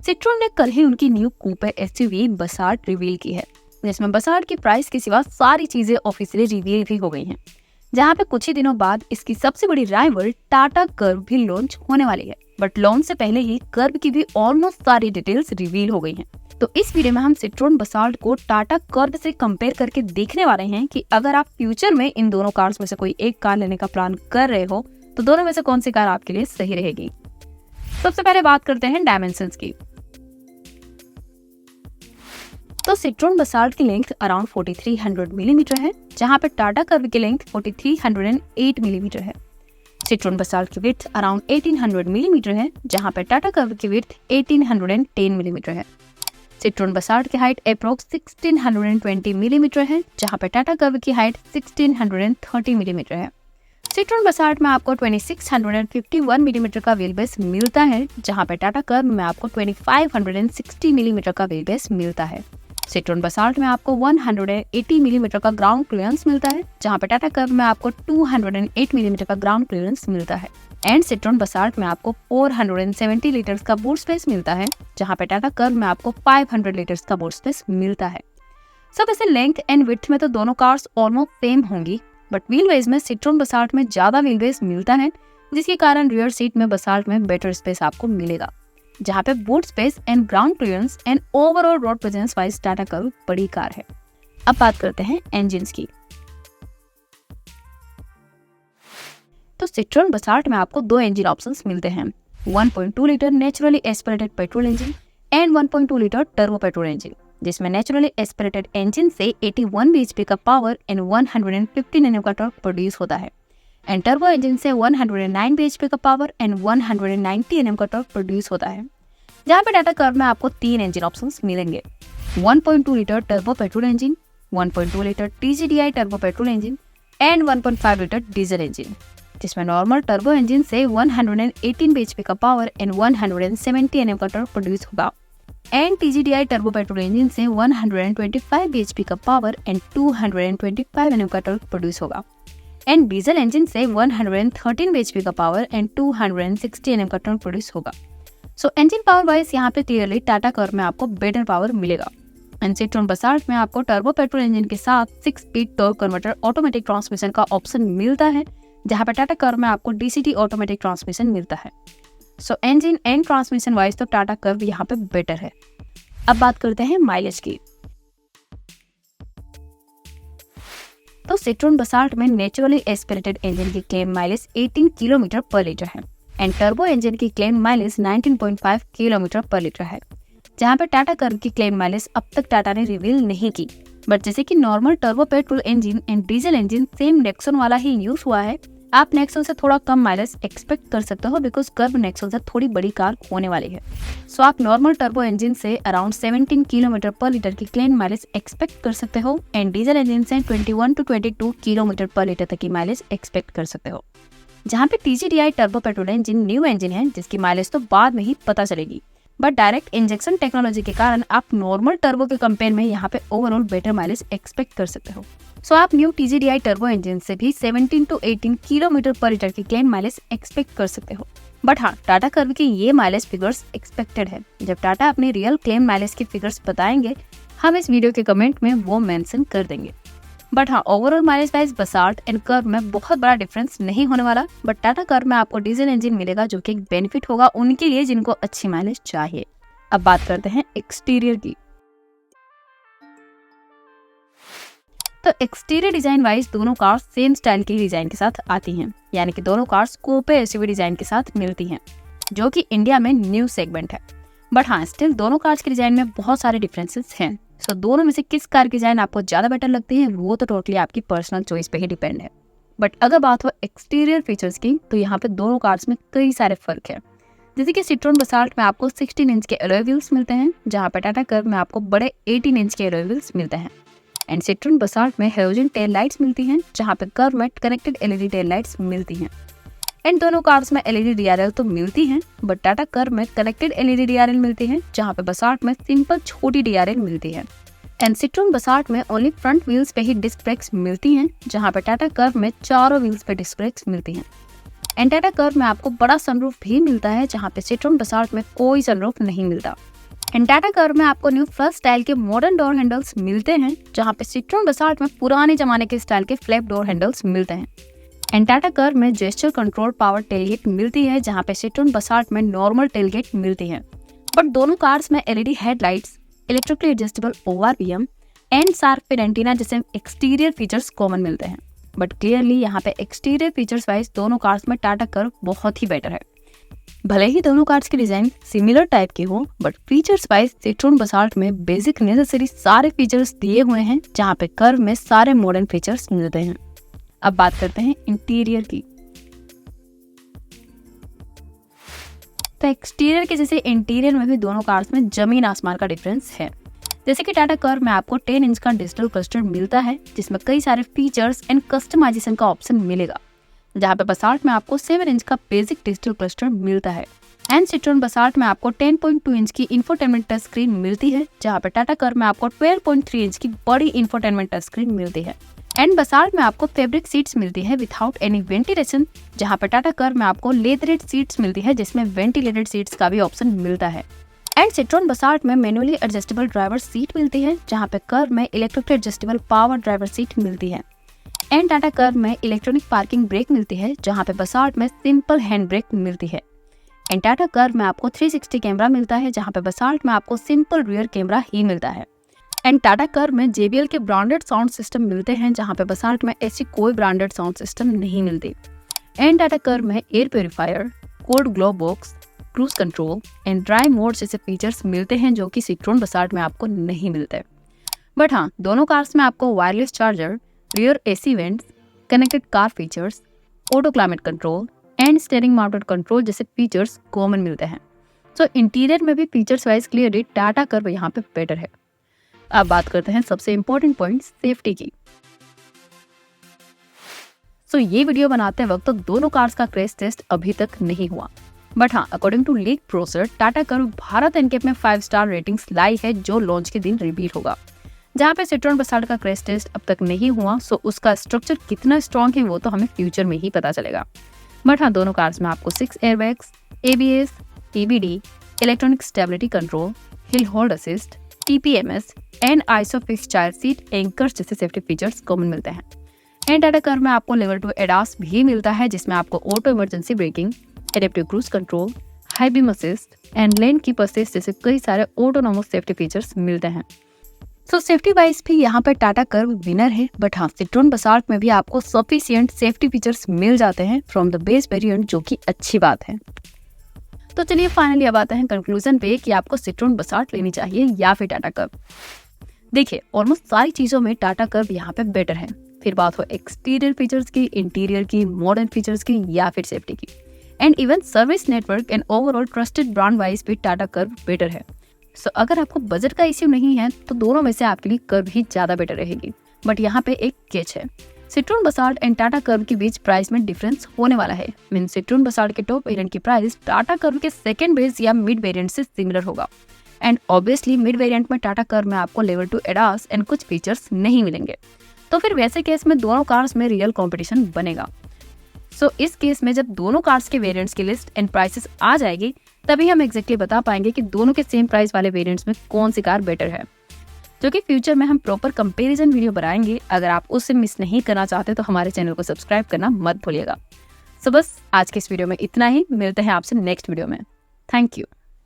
Citroën ने कल ही उनकी न्यू कूपे एसयूवी बसार्ट रिवील की है, जिसमें बसार्ट की प्राइस के सिवा सारी चीजें ऑफिशियली रिवील भी हो गई हैं। जहां पे कुछ ही दिनों बाद इसकी सबसे बड़ी राइवल टाटा कर्व भी लॉन्च होने वाली है, बट लॉन्च से पहले ही कर्व की भी ऑलमोस्ट सारी डिटेल्स रिवील हो गई हैं। तो इस वीडियो में हम सिट्रोन बसाल्ट को टाटा कर्व से कंपेयर करके देखने वाले हैं कि अगर आप फ्यूचर में इन दोनों कार्स में से कोई एक कार लेने का प्लान कर रहे हो तो दोनों में से कौन सी कार आपके लिए सही रहेगी। सबसे पहले बात करते हैं डायमेंशंस की। तो सिट्रोन बसाल्ट की लेंथ अराउंड 4300 मिलीमीटर है, जहां पे टाटा कर्व की लेंथ 4308 मिलीमीटर है। सिट्रोन बसाल्ट की विड्थ अराउंड 1800 मिलीमीटर है, जहां पे टाटा कर्व की विड्थ 1810 मिलीमीटर है। सिट्रोन बसाल्ट की हाइट अप्रोक्स 1620 मिलीमीटर है, जहां पे टाटा कर्व की हाइट 1630 मिलीमीटर है। सिट्रोन बसाल्ट में आपको 2651 मिलीमीटर का व्हील बेस मिलता है, जहां पे टाटा कर्व में आपको 2560 मिलीमीटर का व्हील बेस मिलता है। सिट्रोन बसाल्ट में आपको 180 मिलीमीटर का ग्राउंड क्लियरेंस मिलता है, जहां पे टाटा कर्व में आपको 208 मिलीमीटर का ग्राउंड क्लियरेंस मिलता है। एंड सिट्रोन बसाल्ट में आपको 470 लीटर्स का बूट स्पेस मिलता है, जहां पे टाटा कर्व में आपको 500 लीटर्स का बूट स्पेस मिलता है। सब वैसे लेंथ एंड विड्थ में तो दोनों कार्स ऑलमोस्ट सेम होंगी, बट व्हील बेस में सिट्रोन बसाल्ट में ज्यादा व्हील बेस मिलता है, जिसके कारण रियर सीट में बसाल्ट में बेटर स्पेस आपको मिलेगा, जहां पे boot space and ground clearance and overall road presence wise Tata curve बड़ी कार है। अब बात करते हैं इंजन्स की। तो सिट्रोन बसाल्ट में आपको दो इंजन ऑप्शंस मिलते हैं, 1.2 litre naturally aspirated petrol engine and 1.2 litre turbo petrol engine, जिसमें नेचुरली एस्पिरेटेड इंजन से 81 bhp का पावर एंड 150 Nm का टॉर्क प्रोड्यूस होता है, एंड टर्बो इंजन से 109 bhp का पावर एंड 190 Nm का टॉर्क प्रोड्यूस होता है। जहां पे टाटा कर्व में आपको तीन इंजन ऑप्शंस मिलेंगे, 1.2 litre turbo petrol engine, 1.2 litre TGDI turbo petrol engine and 1.5 litre diesel engine, जिसमें नॉर्मल टर्बो इंजन से 118 bhp का पावर एंड 170 Nm का टॉर्क प्रोड्यूस होगा, and TGDI turbo petrol engine से 125 bhp का पावर एंड 225 Nm का torque produce होगा, and diesel engine से 113 bhp का पावर एंड 260 Nm का टॉर्क प्रोड्यूस होगा। सो इंजन पावर वाइज यहाँ पे क्लियरली टाटा कर्व में आपको बेटर पावर मिलेगा। एंड सिट्रोन बसाल्ट में आपको टर्बो पेट्रोल इंजन के साथ 6 speed torque converter automatic transmission का ऑप्शन मिलता है, जहाँ पे टाटा कर्व में आपको DCT ऑटोमेटिक ट्रांसमिशन मिलता है। सो इंजन एंड ट्रांसमिशन वाइज तो टाटा कर्व यहाँ पे बेटर है। अब बात करते हैं माइलेज की। तो सिट्रोन बसाल्ट में नेचुरली एस्पिरेटेड इंजन की क्लेम माइलेज 18 किलोमीटर पर लीटर है, एंड टर्बो इंजन की क्लेम माइलेज 19.5 किलोमीटर पर लीटर है। जहां पे टाटा कर्व की क्लेम माइलेज अब तक टाटा ने रिवील नहीं की, बट जैसे कि normal turbo petrol engine and diesel engine same Nexon वाला ही यूज हुआ है, आप नेक्सॉन से थोड़ा कम माइलेज एक्सपेक्ट कर सकते हो, बिकॉज कर्व नेक्सॉन से थोड़ी बड़ी कार होने वाली है। सो आप नॉर्मल टर्बो इंजन से अराउंड 17 किलोमीटर पर लीटर की क्लेम माइलेज एक्सपेक्ट कर सकते हो, एंड डीजल इंजन से 21 to 22 किलोमीटर पर लीटर तक की माइलेज एक्सपेक्ट कर सकते हो। जहाँ पे TGDI turbo petrol engine new engine है, जिसकी माइलेज तो बाद में ही पता चलेगी, बट डायरेक्ट इंजेक्शन टेक्नोलॉजी के कारण आप नॉर्मल टर्बो के कंपेयर में यहाँ पे ओवरऑल बेटर माइलेज एक्सपेक्ट कर सकते हो। सो आप न्यू TGDI टर्बो इंजन से भी 17 to 18 किलोमीटर पर लीटर की क्लेम माइलेज एक्सपेक्ट कर सकते हो। बट हाँ, टाटा कर्व की ये माइलेज फिगर्स एक्सपेक्टेड है। जब टाटा अपने रियल क्लेम माइलेज की फिगर्स बताएंगे, हम इस वीडियो के कमेंट में वो मेंशन कर देंगे। बट हाँ, overall mileage wise basalt and curve में बहुत बड़ा डिफरेंस नहीं होने वाला, बट टाटा कर्व में आपको डीजल इंजन मिलेगा, जो कि एक बेनिफिट होगा उनके लिए जिनको अच्छी माइलेज चाहिए। अब बात करते हैं एक्सटीरियर की। तो एक्सटीरियर डिजाइन वाइज दोनों कार्स सेम स्टाइल की डिजाइन के साथ आती हैं, यानी कि दोनों कार्स कूपे एसयूवी डिजाइन के साथ मिलती हैं, जो कि इंडिया में न्यू सेगमेंट है। बट हाँ, स्टिल दोनों कार्स के डिजाइन में बहुत सारे डिफरेंसेस हैं। सो दोनों में से किस कार की डिजाइन आपको ज्यादा बेटर लगती है, वो तो टोटली आपकी पर्सनल चॉइस पे ही डिपेंड है। बट अगर बात हो एक्सटीरियर फीचर्स की, तो यहाँ पे दोनों कार्स में कई सारे फर्क है। जैसे कि सिट्रोन बसाल्ट में आपको 16 इंच के अलॉय व्हील्स मिलते हैं, जहाँ पे टाटा कर्व में आपको बड़े 18 इंच के अलॉय व्हील्स मिलते हैं। एंड सिट्रोन बसाल्ट में हेलोजन टेल लाइट्स मिलती हैं, जहाँ पे कर्व में कनेक्टेड LED टेल लाइट्स मिलती हैं। एंड दोनों कार्स में LED DRL तो मिलती हैं, बट टाटा कर्व में कनेक्टेड LED DRL मिलती है, जहाँ पे बसाल्ट में सिंपल छोटी DRL मिलती है। एंड सिट्रोन बसाल्ट में ओनली फ्रंट व्हील्स पे ही डिस्क ब्रेक्स मिलती हैं, जहाँ पे टाटा कर्व में चारों व्हील्स पे डिस्क ब्रेक्स मिलती हैं। एंड टाटा कर्व में आपको बड़ा सनरूफ भी मिलता है, जहाँ पे सिट्रोन बसाल्ट में कोई सनरूफ नहीं मिलता। एंड टाटा कर्व में आपको न्यू फ्लश स्टाइल के मॉडर्न डोर हैंडल्स मिलते हैं, जहाँ पे सिट्रोन बसाल्ट में पुराने जमाने के स्टाइल के फ्लैप डोर हैंडल्स मिलते हैं। एंड टाटा कर्व में जेस्चर कंट्रोल पावर टेलगेट मिलती है, जहाँ पे सिट्रोन बसाल्ट में नॉर्मल टेलगेट मिलती है। बट दोनों कार्स में LED headlights, electrically adjustable ORVM and shark fin antenna जैसे एक्सटीरियर फीचर्स कॉमन मिलते हैं। बट क्लियरली यहाँ पे एक्सटीरियर फीचर्स वाइज दोनों कार्स में टाटा कर्व बहुत ही बेटर है। भले ही दोनों कार्स की डिजाइन सिमिलर टाइप की हो, but features wise Citroën Basalt में बेसिक नेसेसरी सारे फीचर्स दिए हुए हैं, जहाँ पे कर्व में सारे मॉडर्न फीचर्स मिलते हैं। अब बात करते हैं इंटीरियर की। तो एक्सटीरियर के जैसे इंटीरियर में भी दोनों कार्स में जमीन आसमान का डिफरेंस है। जैसे कि टाटा कर्व में आपको 10 इंच का डिजिटल क्लस्टर मिलता है, जिसमें कई सारे फीचर्स एंड कस्टमाइजेशन का ऑप्शन मिलेगा, जहाँ पे बसाल्ट में आपको 7 इंच का बेसिक डिजिटल क्लस्टर मिलता है। एंड सिट्रोन बसाल्ट में आपको 10.2 इंच की इंफोटेनमेंट टच स्क्रीन मिलती है, जहाँ पे टाटा कर्व में आपको 12.3 इंच की बड़ी इंफोटेनमेंट टच स्क्रीन मिलती है। एंड बसाल्ट में आपको फैब्रिक सीट्स मिलती है विदाउट एनी वेंटिलेशन, जहाँ पे टाटा कर्व में आपको लेदरेड सीट्स मिलती है, जिसमें वेंटिलेटेड सीट्स का भी ऑप्शन मिलता है। एंड सिट्रोन बसाल्ट में मैनुअली एडजस्टेबल ड्राइवर सीट मिलती है, जहाँ पे कर्व में electrically adjustable power driver seat मिलती है। एंड टाटा कर्व में इलेक्ट्रॉनिक पार्किंग ब्रेक मिलती है, जहाँ पे बसाल्ट में सिंपल हैंड ब्रेक मिलती है। एंड टाटा कर्व में आपको 360 कैमरा मिलता है, जहाँ पे बसाल्ट में आपको सिंपल रियर कैमरा ही मिलता है। एंड टाटा कर्व में JBL के ब्रांडेड साउंड सिस्टम मिलते हैं, जहाँ पे बसाल्ट में ऐसी कोई ब्रांडेड साउंड सिस्टम नहीं मिलती। एंड टाटा कर्व में air purifier, cold glove box, cruise control and dry mode जैसे फीचर्स मिलते हैं, जो कि सिट्रोन बसाल्ट में आपको नहीं मिलते। बट हाँ, दोनों कार्स में आपको wireless charger, rear AC vents, connected car features, auto climate control and steering mounted control जैसे फीचर्स कॉमन मिलते हैं। सो इंटीरियर में भी features wise clearly Tata curve यहाँ पे बेटर है। अब बात करते हैं सबसे इम्पोर्टेंट पॉइंट सेफ्टी की। सो ये वीडियो बनाते वक्त तो दोनों कार्स का क्रैश टेस्ट अभी तक नहीं हुआ, बट हाँ, according to leak process Tata Curvv Bharat NCAP में 5 स्टार रेटिंग्स लाई है, जो लॉन्च के दिन रिवील होगा। जहाँ पे सिट्रोन बसाल्ट का क्रैश टेस्ट अब तक नहीं हुआ, सो उसका स्ट्रक्चर कितना स्ट्रॉन्ग है वो तो हमें फ्यूचर में ही पता चलेगा। बट हाँ, दोनों कार्स में आपको 6 airbags, ABS, EBD, electronic stability control, hill hold assist, TPMS and isofix child seat anchors जैसे सेफ्टी फीचर्स कॉमन मिलते हैं। एंड टाटा कर्व में आपको लेवल 2 ADAS भी मिलता है, जिसमें आपको auto emergency breaking, adaptive cruise control, high beam assist and lane keep assist जैसे कई सारे ऑटोनोमस सेफ्टी फीचर्स मिलते हैं। सो सेफ्टी वाइज भी यहाँ पर टाटा कर्व विनर है, बट हाँ, सिट्रोन बसाल्ट में भी आपको सफिशिएंट सेफ्टी फीचर्स मिल जाते हैं फ्रॉम द बेस वेरिएंट, जो कि अच्छी बात है। तो चलिए फाइनली अब आते हैं कंक्लूजन पे कि आपको सिट्रोन बसाल्ट लेनी चाहिए या फिर टाटा कर्व। देखिए, ऑलमोस्ट सारी चीजों में टाटा कर्व यहाँ पे बेटर है, फिर बात हो एक्सटीरियर फीचर्स की, इंटीरियर की, मॉडर्न फीचर्स की या फिर सेफ्टी की, and even service network and overall trusted brand wise भी टाटा कर्व बेटर है। सो अगर आपको बजट का इश्यू नहीं है तो दोनों में से आपके लिए कर्व ही ज्यादा बेटर रहेगी। बट यहाँ पे एक कैच है, Citroën basalt and Tata curve के बीच प्राइस में डिफरेंस होने वाला है। मीन सिट्रोन बसाल्ट के टॉप वेरिएंट की प्राइस टाटा कर्व के सेकंड बेस या मिड वेरिएंट से सिमिलर होगा। एंड ऑब्वियसली मिड वेरिएंट में टाटा कर्व में आपको लेवल 2 ADAS एंड कुछ फीचर्स नहीं मिलेंगे, तो फिर वैसे केस में दोनों कार्स में रियल कंपटीशन बनेगा। सो इस केस में जब दोनों कार्स के वेरिएंट्स की लिस्ट एंड प्राइसेस आ जाएगी, तभी हम एग्जैक्टली बता पाएंगे कि दोनों के सेम प्राइस वाले वेरिएंट्स में कौन सी कार बेटर है, जो कि फ्यूचर में हम प्रॉपर कंपैरिजन वीडियो बनाएंगे। अगर आप उससे मिस नहीं करना चाहते तो हमारे चैनल को सब्सक्राइब करना मत भूलिएगा। सो बस आज के इस वीडियो में इतना ही, मिलते हैं आपसे नेक्स्ट वीडियो में। Thank you.